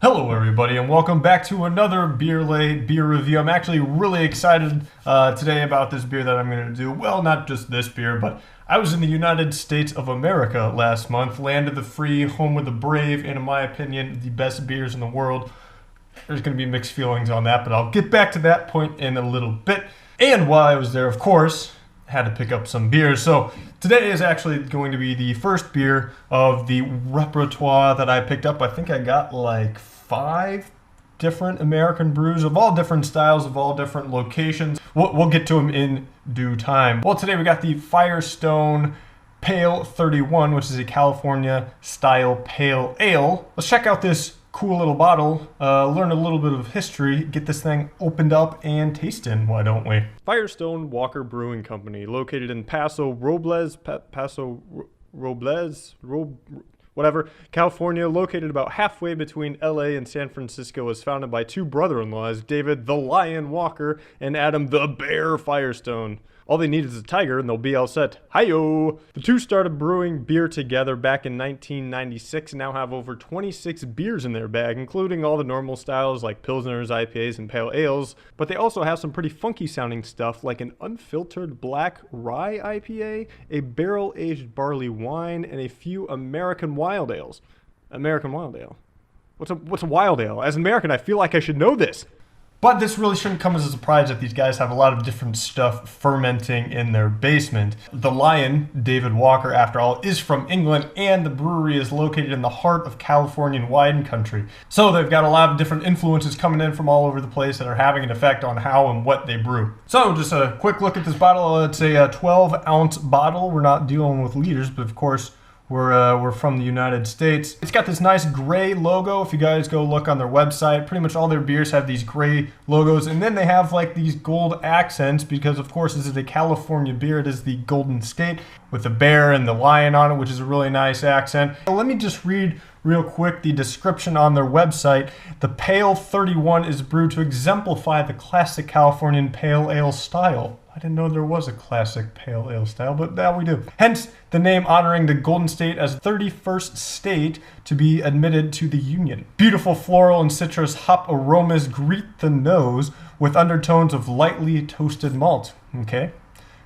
Hello everybody and welcome back to another beer review. I'm actually really excited today about this beer that I'm going to do. Well, not just this beer, but I was in the United States of America last month, land of the free, home of the brave, and in my opinion, the best beers in the world. There's going to be mixed feelings on that, but I'll get back to that point in a little bit. And while I was there, of course, had to pick up some beers. So today is actually going to be the first beer of the repertoire that I picked up. I think I got like 5 different American brews of all different styles, of all different locations. We'll get to them in due time. Well, today we got the Firestone Pale 31, which is a California style pale ale. Let's check out this cool little bottle, learn a little bit of history, get this thing opened up and tasting, why don't we? Firestone Walker Brewing Company, located in whatever, California, located about halfway between LA and San Francisco, was founded by 2 brother-in-laws, David the Lion Walker and Adam the Bear Firestone. All they need is a tiger and they'll be all set. Hi-yo! The 2 started brewing beer together back in 1996 and now have over 26 beers in their bag, including all the normal styles like Pilsners, IPAs, and Pale Ales. But they also have some pretty funky sounding stuff like an unfiltered black rye IPA, a barrel-aged barley wine, and a few American wild ales. American wild ale? What's a wild ale? As an American, I feel like I should know this. But this really shouldn't come as a surprise that these guys have a lot of different stuff fermenting in their basement. The Lion, David Walker, after all, is from England, and the brewery is located in the heart of Californian wine country. So they've got a lot of different influences coming in from all over the place that are having an effect on how and what they brew. So just a quick look at this bottle. It's a 12-ounce bottle. We're not dealing with liters, but of course, we're from the United States. It's got this nice gray logo. If you guys go look on their website, pretty much all their beers have these gray logos, and then they have like these gold accents because of course this is a California beer. It is the Golden State with the bear and the lion on it, which is a really nice accent. So let me just read real quick the description on their website. The Pale 31 is brewed to exemplify the classic Californian pale ale style. I didn't know there was a classic pale ale style, but now we do. Hence, the name honoring the Golden State as 31st state to be admitted to the Union. Beautiful floral and citrus hop aromas greet the nose with undertones of lightly toasted malt. Okay.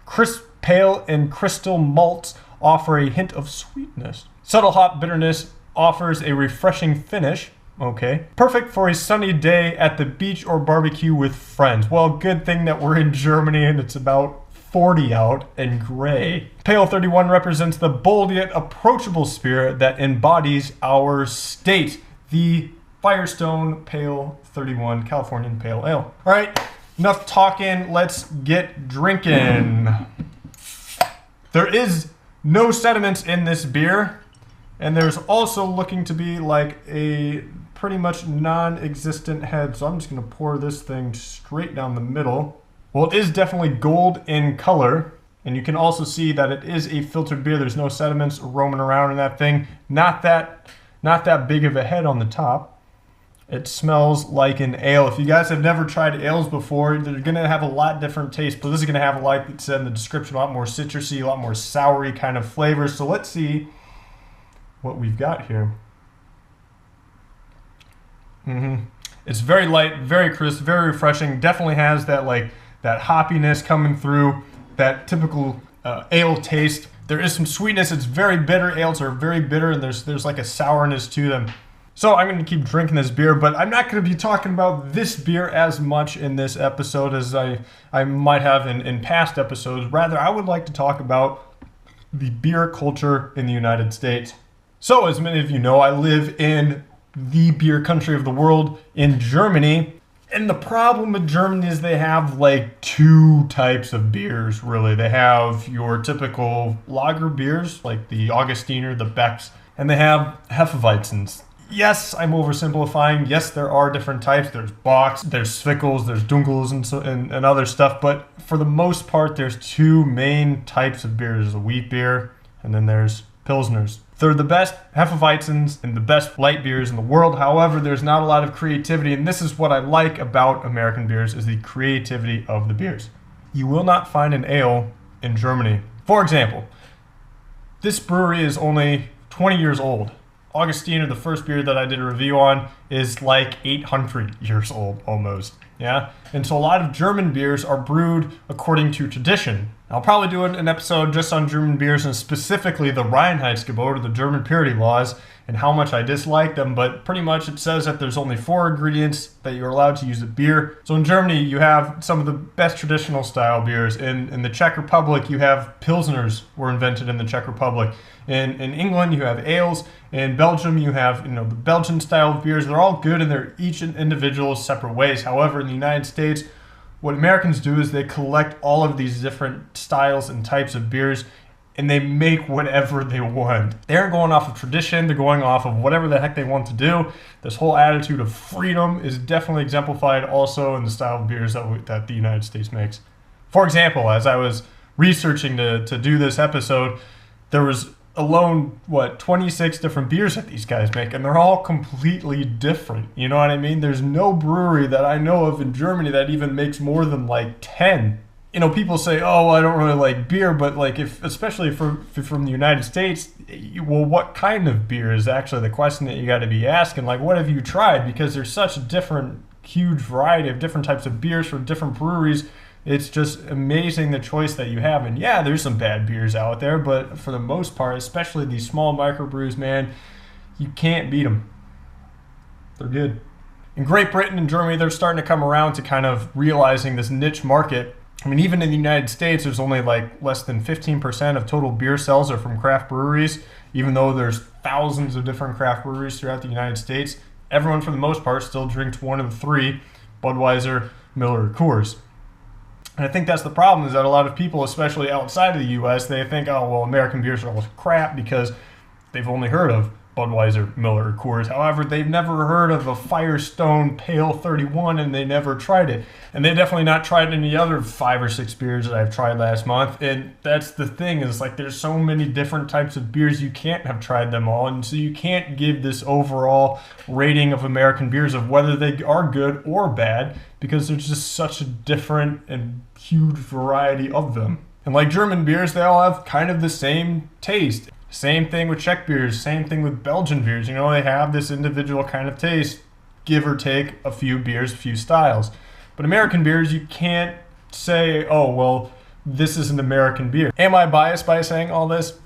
Crisp, pale, and crystal malts offer a hint of sweetness. Subtle hop bitterness offers a refreshing finish. Okay. Perfect for a sunny day at the beach or barbecue with friends. Well, good thing that we're in Germany and it's about 40 out and gray. Pale 31 represents the bold yet approachable spirit that embodies our state. The Firestone Pale 31 Californian Pale Ale. All right, enough talking. Let's get drinking. There is no sediments in this beer. And there's also looking to be like a pretty much non-existent head. So I'm just going to pour this thing straight down the middle. Well, it is definitely gold in color. And you can also see that it is a filtered beer. There's no sediments roaming around in that thing. Not that big of a head on the top. It smells like an ale. If you guys have never tried ales before, they're going to have a lot different taste. But this is going to have, like it said in the description, a lot more citrusy, a lot more soury kind of flavors. So let's see what we've got here. It's very light, very crisp, very refreshing. Definitely has that that hoppiness coming through, that typical ale taste. There is some sweetness. It's very bitter. Ales are very bitter, and there's like a sourness to them. So I'm going to keep drinking this beer, but I'm not going to be talking about this beer as much in this episode as I might have in past episodes. Rather, I would like to talk about the beer culture in the United States. So, as many of you know, I live in the beer country of the world, in Germany. And the problem with Germany is they have like 2 types of beers, really. They have your typical lager beers, like the Augustiner, the Becks, and they have Hefeweizens. Yes, I'm oversimplifying. Yes, there are different types. There's Bocks, there's Zwickels, there's Dunkels, and other stuff. But for the most part, there's 2 main types of beers. There's a wheat beer, and then there's Pilsners. They're the best Hefeweizens and the best light beers in the world. However, there's not a lot of creativity, and this is what I like about American beers, is the creativity of the beers. You will not find an ale in Germany. For example, this brewery is only 20 years old. Augustiner, the first beer that I did a review on, is like 800 years old almost. Yeah, and so a lot of German beers are brewed according to tradition. I'll probably do an episode just on German beers and specifically the Reinheitsgebot, or the German purity laws, and how much I dislike them, but pretty much it says that there's only 4 ingredients that you're allowed to use in beer. So in Germany, you have some of the best traditional style beers. In the Czech Republic, you have Pilsners were invented in the Czech Republic. In England, you have ales. In Belgium, you have the Belgian style of beers. They're all good and they're each individual separate ways. However, in the United States, what Americans do is they collect all of these different styles and types of beers and they make whatever they want. They aren't going off of tradition, they're going off of whatever the heck they want to do. This whole attitude of freedom is definitely exemplified also in the style of beers that the United States makes. For example, as I was researching to do this episode, there was alone, 26 different beers that these guys make, and they're all completely different. You know what I mean? There's no brewery that I know of in Germany that even makes more than like 10. People say, oh, I don't really like beer, but like especially if you're from the United States, well, what kind of beer is actually the question that you got to be asking. Like, what have you tried? Because there's such a huge variety of different types of beers from different breweries. It's just amazing the choice that you have. And yeah, there's some bad beers out there, but for the most part, especially these small microbrews, man, you can't beat them. They're good. In Great Britain and Germany, they're starting to come around to kind of realizing this niche market. I mean, even in the United States, there's only like less than 15% of total beer sales are from craft breweries, even though there's thousands of different craft breweries throughout the United States. Everyone, for the most part, still drinks one of the 3, Budweiser, Miller, or Coors. And I think that's the problem, is that a lot of people, especially outside of the U.S., they think, oh, well, American beers are all crap because they've only heard of Budweiser, Miller, or Coors. However, they've never heard of a Firestone Pale 31, and they never tried it. And they definitely not tried any other 5 or 6 beers that I've tried last month. And that's the thing, is like there's so many different types of beers, you can't have tried them all. And so you can't give this overall rating of American beers of whether they are good or bad, because there's just such a different and huge variety of them. And like German beers, they all have kind of the same taste. Same thing with Czech beers, same thing with Belgian beers. They have this individual kind of taste, give or take a few beers, a few styles. But American beers, you can't say, oh, well, this is an American beer. Am I biased by saying all this?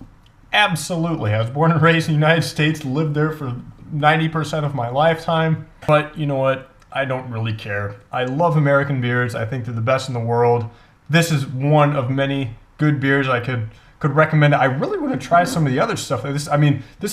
Absolutely. I was born and raised in the United States, lived there for 90% of my lifetime. But you know what? I don't really care. I love American beers. I think they're the best in the world. This is one of many good beers I could recommend. I really want to try some of the other stuff. This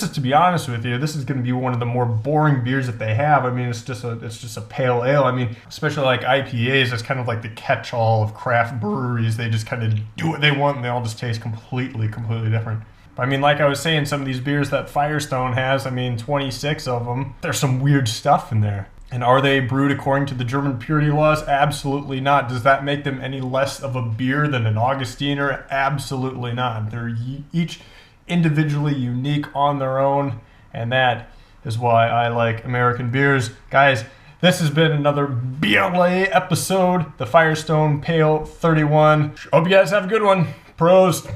is, to be honest with you, this is going to be one of the more boring beers that they have. I mean, it's just a pale ale. I mean, especially like IPAs, it's kind of like the catch-all of craft breweries. They just kind of do what they want, and they all just taste completely different. But I mean, like I was saying, some of these beers that Firestone has, 26 of them, there's some weird stuff in there. And are they brewed according to the German purity laws? Absolutely not. Does that make them any less of a beer than an Augustiner? Absolutely not. They're each individually unique on their own, and that is why I like American beers. Guys, this has been another BLA episode, the Firestone Pale 31. Hope you guys have a good one. Prost.